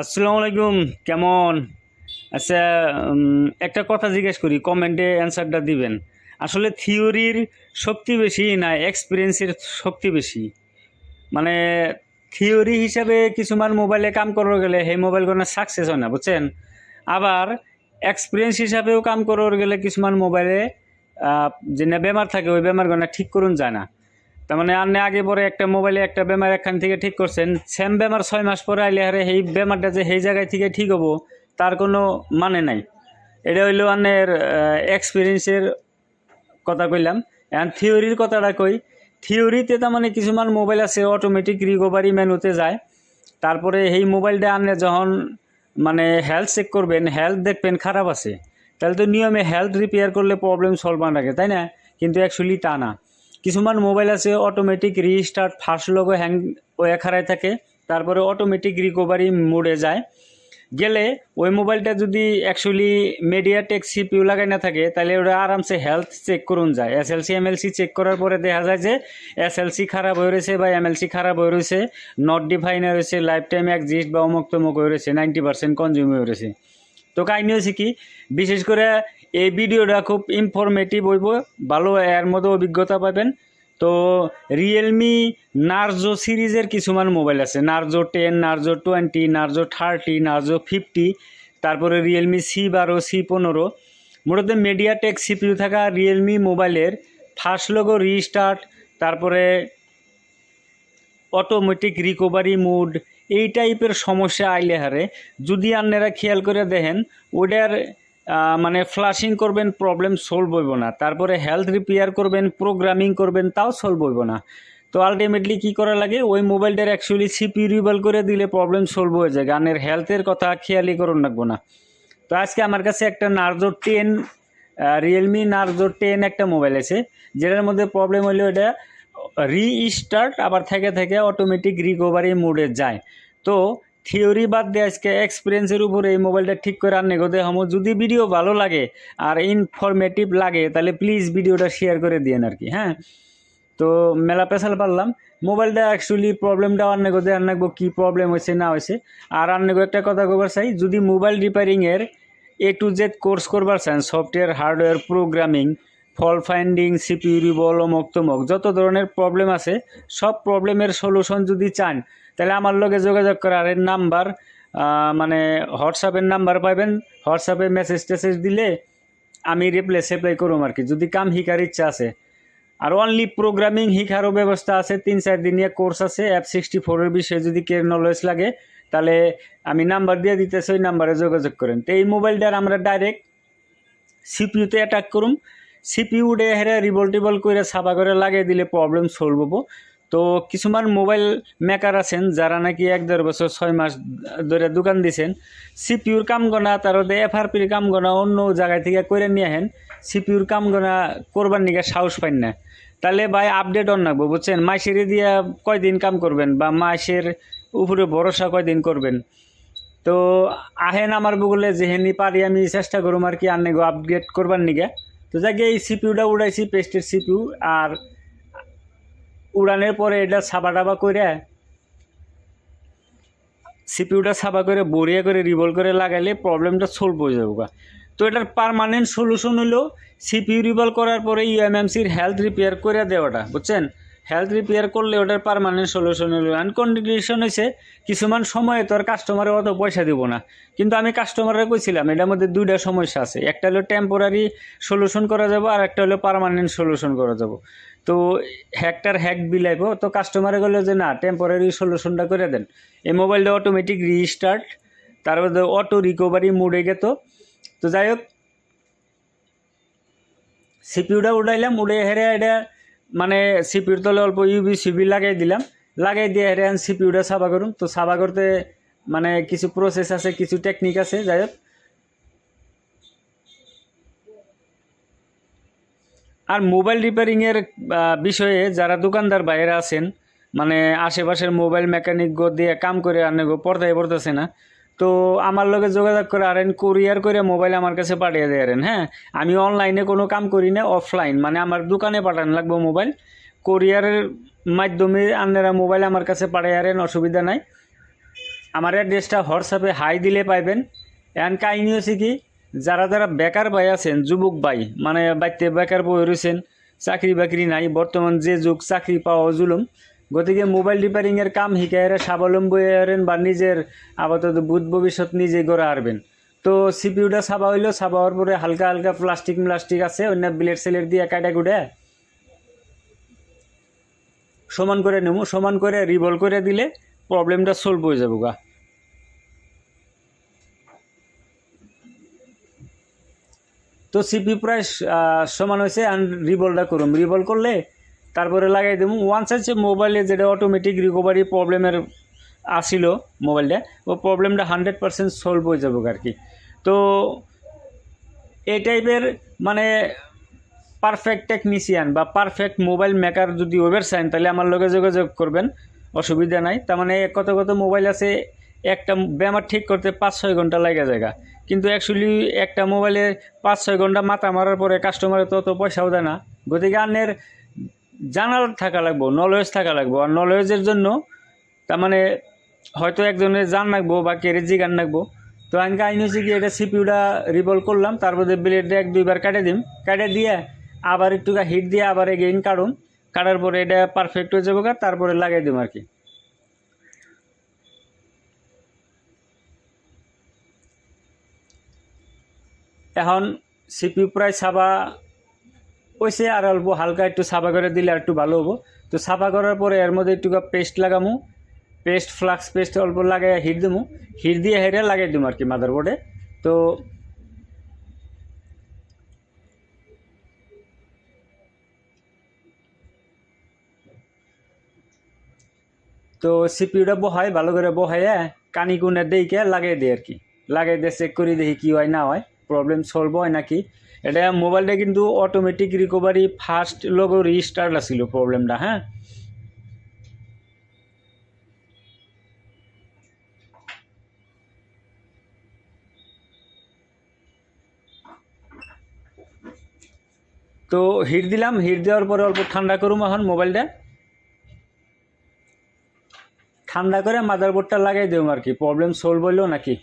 আসসালামু আলাইকুম। কেমন? আচ্ছা, একটা কথা জিজ্ঞেস করি, কমেন্টে অ্যান্সারটা দিবেন। আসলে থিওরির শক্তি বেশি না এক্সপিরিয়েন্সের শক্তি বেশি? মানে থিওরি হিসাবে কিছুমান মোবাইলে কাম করার গেলে সেই মোবাইলগুলো সাকসেস হয় না, বুঝছেন? আবার এক্সপিরিয়েন্স হিসাবেও কাম করার গেলে কিছুমান মোবাইলে যে না বেমার থাকে ওই বেমারগুলো ঠিক করুন যায় না। তার মানে আপনি আগে পরে একটা মোবাইলে একটা বেমার একখান থেকে ঠিক করছেন, সেম বেমার 6 মাস পরে আইলে হারে সেই বেমারটা যে সেই জায়গায় থেকে ঠিক হবো তার কোনো মানে নাই। এটা হইলো আপনার এক্সপিরিয়েন্সের কথা কইলাম। এখন থিওরির কথাটা কই। থিওরিতে তার মানে কিছুমান মোবাইল আছে অটোমেটিক রিকভারি মেনুতে যায়। তারপরে সেই মোবাইলটা আপনি যখন মানে হেলথ চেক করবেন, হেলথ দেখবেন খারাপ আছে, তাহলে তো নিয়মে হেলথ রিপেয়ার করলে প্রবলেম সলভ থাকে, তাই না? কিন্তু অ্যাকচুয়ালি তা না। কিছুমান মোবাইল আছে automatic restart first logo hang ওয়ে খারাই থাকে, তারপরে অটোমেটিক রিকভারি মোডে যায়। গেলে ওই মোবাইলটা যদি অ্যাকচুয়ালি মিডিয়াটেক সিপিইউ লাগাই না থাকে তাহলে ওটা আরামসে হেলথ চেক করুন যায়। এসএলসি এমএলসি চেক করার পরে দেখা যায় যে এসএলসি খারাপ হয়ে রয়েছে বা এমএলসি খারাপ হয়ে রয়েছে, নট ডিফাইন হয়ে রয়েছে, লাইফ টাইম এক্সিস্ট বা অমুক তমুক হয়ে রয়েছে, 90% কনজিউম হয়ে রয়েছে। তো কাহিনী হয়েছে কি, বিশেষ করে এই ভিডিওটা খুব ইনফরমেটিভ হইব, ভালো এর মধ্যে অভিজ্ঞতা পাবেন। তো রিয়েলমি নার্জো সিরিজের কিছুমান মোবাইল আছে, নার্জো 10, নার্জো 20, নার্জো 30, নার্জো 50, তারপরে রিয়েলমি C12, C15। মূলত মিডিয়াটেক সিপিইউ থাকা রিয়েলমি মোবাইলের ফার্স্ট লোগো রিস্টার্ট, তারপরে অটোমেটিক রিকভারি মুড, এই টাইপের সমস্যা আইলে হারে যদি আপনারা খেয়াল করে দেখেন ওটার মানে ফ্লাশিং করবেন প্রবলেম সলভ হইব না, তারপরে হেলথ রিপেয়ার করবেন প্রোগ্রামিং করবেন তাও সলভ হইব না। তো আলটিমেটলি কী করা লাগে, ওই মোবাইলটার অ্যাকচুয়ালি সিপিইউ রিভল করে দিলে প্রবলেম সলভ হয়ে যায়, গানের হেলথের কথা খেয়ালই করুন রাখবো না। তো আজকে আমার কাছে একটা নার্জো 10, রিয়েলমি নার্জো 10 একটা মোবাইল আছে, যেটার মধ্যে প্রবলেম হইলো এটা রিস্টার্ট আবার থেকে থেকে অটোমেটিক রিকভারি মোডে যায়। তো থিওরি বাদ দিয়ে আজকে এক্সপিরিয়েন্সের উপরে এই মোবাইলটা ঠিক করে আনলে গোদে হামো। যদি ভিডিও ভালো লাগে আর ইনফরমেটিভ লাগে তাহলে প্লিজ ভিডিওটা শেয়ার করে দিয়েন আর কি, হ্যাঁ। তো মেলা পেশাল পারলাম মোবাইলটা অ্যাকচুয়ালি প্রবলেমটা আনলে গোদে আনবো কী প্রবলেম হয়েছে না হয়েছে। আর আনগো একটা কথা কবার চাই, যদি মোবাইল রিপেয়ারিংয়ের A to Z কোর্স করবার চান, software hardware programming, fault finding, CPU রিভল, অমুক তমুক যত ধরনের প্রবলেম আছে সব প্রবলেমের সলিউশন যদি চান তাহলে আমার লগে যোগাযোগ করার নাম্বার, মানে হোয়াটসঅ্যাপের নাম্বার পাবেন। হোয়াটসঅ্যাপে মেসেজ টেসেজ দিলে আমি রিপ্লাই সেপ্লাই করুম আর কি, যদি কাম শিকার ইচ্ছা আছে। আর অনলি প্রোগ্রামিং শিখারও ব্যবস্থা আছে, 3-4 দিনিয়া কোর্স আছে। F64-এর বিষয়ে যদি কে নলেজ লাগে তাহলে আমি নাম্বার দিয়ে দিতেছি, ওই নাম্বারে যোগাযোগ করেন। তো এই মোবাইলটার আমরা ডাইরেক্ট সিপিইউতে অ্যাটাক করুম, সিপিইউ ডে হেরে রিভল টিবল করে সাফা করে লাগিয়ে দিলে প্রবলেম সলভ হবো। তো কিছুমান মোবাইল মেকার আছেন যারা নাকি 1-1.5 বছর 6 মাস ধরে দোকান দিছেন, সিপিইউর কাম গনা তার এফআরপির কাম গনা অন্য জায়গায় থেকে করে নিয়ে আহেন, সিপিইউর কাম গনা করবার নিকে সাহস পাইন না। তাহলে ভাই আপডেট অন রাখবো, বুঝছেন? মাসের দিয়া কয়দিন কাম করবেন বা মাসের উপরে ভরসা কয়দিন করবেন? তো আহেন আমার বগুলে যেহেনি পারি আমি চেষ্টা করুম আর কি আনগো আপগ্রেড করবার নিকে। তো যাকে এই সিপিইউটা উড়াইছি পেস্টের সিপিইউ, আর উড়ানোর পরে এটা সাবা টাবা করে সিপিইউটা সাবা করে বড়িয়া করে রিভল করে লাগাইলে প্রবলেমটা সলভ হয়ে যাবে। তো এটার পার্মানেন্ট সলিউশন হলো সিপিইউ রিভল করার পরে ইউএমএমসির হেলথ রিপেয়ার করে দেওয়াটা, বুঝছেন? হেলথ রিপেয়ার করলে ওটার পার্মানেন্ট সলিউশন হলো। অ্যান্ড কন্ডিশন হয়েছে কিছুমান সময়ে তো আর কাস্টমারে অত পয়সা দিব না, কিন্তু আমি কাস্টমাররা কইছিলাম এটার মধ্যে দুইটা সমস্যা আছে, একটা হলো টেম্পোরারি সলিউশন করা যাবো আর একটা হলো পার্মানেন্ট সলিউশন করা যাবো। তো হ্যাকটার হ্যাক বিলাইব, তো কাস্টমারে বললো যে না টেম্পোরারি সলিউশনটা করে দেন। এই মোবাইলটা অটোমেটিক রিস্টার্ট, তারপরে অটো রিকভারি মোডে গেত। তো যাই হোক সিপিইউটা উঠাইলাম, উড়ে হেরে এটা মানে সিপিইউর তলে অল্প ইউবি সিবি লাগাই দিলাম, লাগাই দিয়ে হেরে সিপিইউটা সাফা করুন। তো সাফা করতে মানে কিছু প্রসেস আছে, কিছু টেকনিক আছে। যাই হোক, আর মোবাইল রিপেয়ারিংয়ের বিষয়ে যারা দোকানদার বাইরে আছেন, মানে আশেপাশের মোবাইল মেকানিক গো দিয়ে কাম করে আনে গো পর্দায় পড়তেছে না, তো আমার লগে যোগাযোগ করে আরেন, কুরিয়ার করে মোবাইল আমার কাছে পাঠিয়ে দেয় আরেন, হ্যাঁ। আমি অনলাইনে কোনো কাম করি না, অফলাইন মানে আমার দোকানে পাঠানো লাগবো মোবাইল, কোরিয়ারের মাধ্যমে আপনারা মোবাইল আমার কাছে পাঠিয়ে আরেন, অসুবিধা নাই। আমার অ্যাড্রেসটা হোয়াটসঅ্যাপে হাই দিলে পাইবেন। এখন কাহিনী হচ্ছে কি, যারা যারা বেকার ভাই আছেন, যুবক ভাই মানে বাড়িতে বেকার বই রয়েছেন, চাকরি বাকরি নাই, বর্তমান যে যুগ চাকরি পাওয়া জুলুম, গতিকে মোবাইল রিপেয়ারিংয়ের কাম শিখাইরা স্বাবলম্বী হবেন বা নিজের আপাতত বুধ ভবিষ্যৎ নিজে গড়ে আরবেন। তো সিপিউটা ছাবা হইলো, ছাবা হওয়ার পরে হালকা হালকা প্লাস্টিক আছে অন্য ব্লেড সেলের দিয়ে কাটা কুটে সমান করে নেবো, সমান করে রিভলভ করে দিলে প্রবলেমটা সলভ হয়ে যাবো গা। তো সিপি প্রায় সমান হয়েছে, আর রিভলভটা করুন, রিভলভ করলে তারপরে লাগাই দেবো। ওয়ান্স আছে মোবাইলে যেটা অটোমেটিক রিকভারি প্রবলেমের আসিল মোবাইলটা, ও প্রবলেমটা 100% সলভ হয়ে যাবো আর কি। তো এই টাইপের মানে পারফেক্ট টেকনিশিয়ান বা পারফেক্ট মোবাইল মেকার যদি ওয়েবার চান তাহলে আমার লগে যোগাযোগ করবেন, অসুবিধা নাই। তার মানে কত কত মোবাইল আছে একটা বেমার ঠিক করতে 5-6 ঘন্টা লাগে জায়গা, কিন্তু অ্যাকচুয়ালি একটা মোবাইলে 5-6 ঘন্টা মাথা মারার পরে কাস্টমারের তত পয়সাও দেয় না। গতিকে আনের জানার থাকা লাগবো, নলেজ থাকা লাগবো। আর নলেজের জন্য তার মানে হয়তো একজনের জান লাগবো বা কেরেজি গান লাগবো। তো আমি কাহিনী হচ্ছে কি, এটা সিপিউটা রিভলভ করলাম, তারপরে ব্লেডটা 1-2 বার কাটে দিম, কাটে দিয়ে আবার একটু হিট দিয়ে আবার এগেইন কাটুন, কাটার পরে এটা পারফেক্ট হয়ে যাবো, তারপরে লাগাই দিম আর কি। এখন সিপিউ প্রায় সাবা হয়েছে, আর অল্প হালকা একটু সাফা করে দিলে আর একটু ভালো হবো। তো সাফা করার পরে এর মধ্যে একটু পেস্ট লাগামু, পেস্ট ফ্লাক্স পেস্ট অল্প লাগাই হিট দেবো, হিট দিয়ে হেরে লাগাই দেবো আর কি মাদারবোর্ডে। তো তো সিপিউটা বহাই ভালো করে বহাইয়া কানি কুনে দেখে লাগাই দিই আর কি, লাগাই দিয়ে চেক করি দেখি কী হয় না হয়, প্রবলেম সলভ হয় নাকি। এটা মোবাইলটা কিন্তু automatic recovery first logo restart আসছিল প্রবলেমটা। হ্যাঁ, তো হিট দিলাম, হিট দেওয়ার পরে অল্প ঠান্ডা করুম। এখন মোবাইলটা ঠান্ডা করে মাদারবোর্ডটা লাগাই দেবো আর কি, প্রবলেম সলভ হইলো নাকি।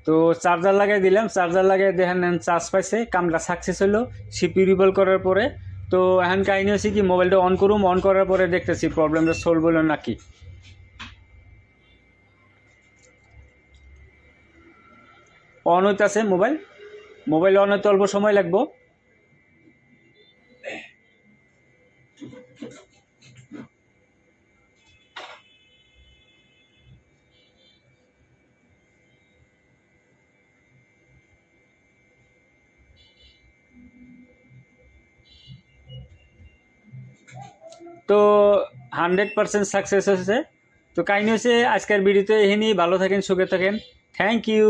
তো চার্জার লাগাই দিলাম, চার্জার লাগাই দেখেন চার্জ পাইছে, কামটা সাকসেস হলো সিপি রিভলভ করার পরে। তো এখন কাহিনী হচ্ছে কি, মোবাইলটা অন করুম, অন করার পরে দেখতেছি প্রবলেমটা সলভ হলো নাকি। অন হইতেছে মোবাইল, মোবাইল অন হইতে অল্প সময় লাগবো। তো 100% সাকসেস হয়েছে। তো কাহিনী হচ্ছে আজকের ভিডিওতে এখানেই, ভালো থাকেন, সুখে থাকেন, থ্যাংক ইউ।